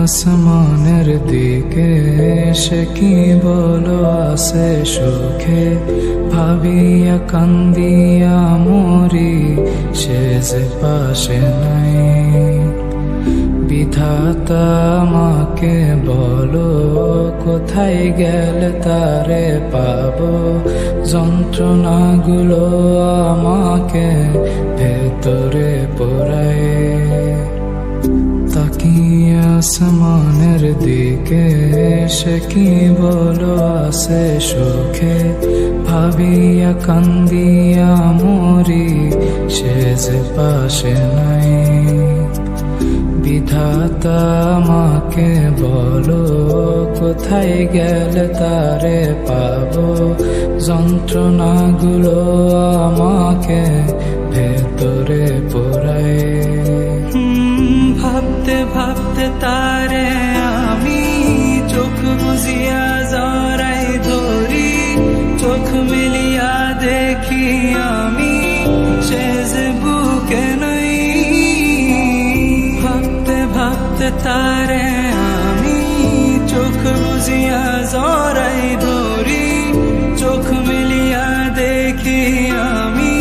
আসমানের দিকে সে কি বলো আসে সুখে, ভাবিয়া কান্দিয়া মরি সে যে পাশে নাই। বিধাতা আমাকে বলো কোথায় গেলে তারে পাবো, যন্ত্রণাগুলো আমাকে ভেতরে পোড়ায়। তাকিয়ে আসমানের দিকে সে কি বলো আসে সুখে, ভাবিয়া কান্দিয়া মরি সে যে পাশে নাই। বিধাতা আমাকে বলো কোথায় গেলে তারে পাবো, যন্ত্রণাগুলো আমাকে ভেতরে পোড়ায়। ভাবতে ভাবতে তারে আমি চোখ বুঝিয়া জড়াই ধরি, চোখ মিলিয়া দেখি আমি সে যে বুকে নাই। ভাবতে ভাবতে তারে আমি চোখ বুঝিয়া জড়াই ধরি, চোখ মিলিয়া দেখি আমি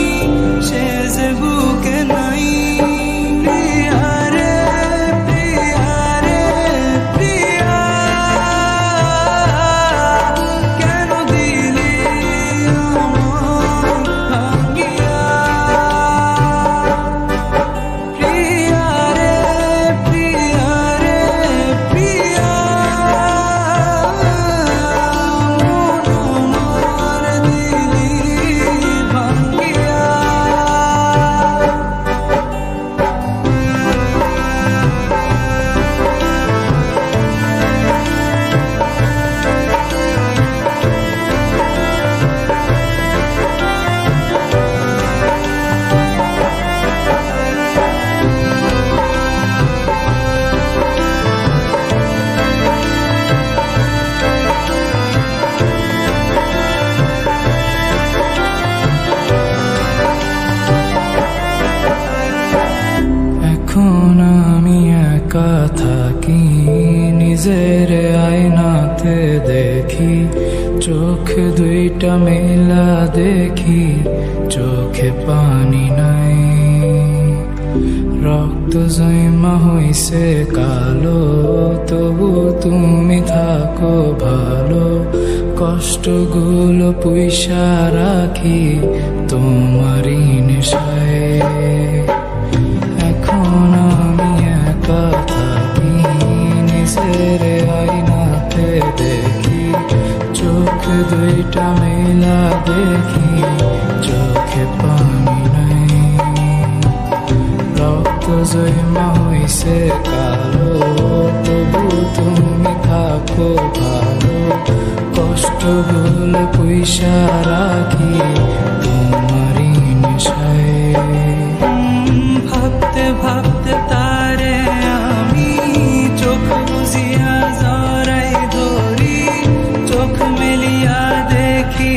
সে যে বুকে নাই। এখন আমি একা থাকি, নিজের আয়নাতে দেখি, চোখ দুইটা মেলা দেখি, চোখে পানি নাই। রক্ত জমা হইছে কালো, তবু তুমি থাকো ভালো, কষ্টগুলো পুইসা রাখি তোমারই নেশায়। এখন আমি একা থাকি, নিজের আয়নাতে দেখি, চোখ দুইটা মেলা দেখি, চোখে পানি নাই। রক্ত জমা হইছে কালো, তবু তুমি থাকো ভালো, কষ্টগুলো পুইসা রাখি তোমারই নেশায়। ভাবতে ভাবতে তারে আমি চোখ বুঝিয়া জড়াই ধরি, চোখ মেলিয়া দেখি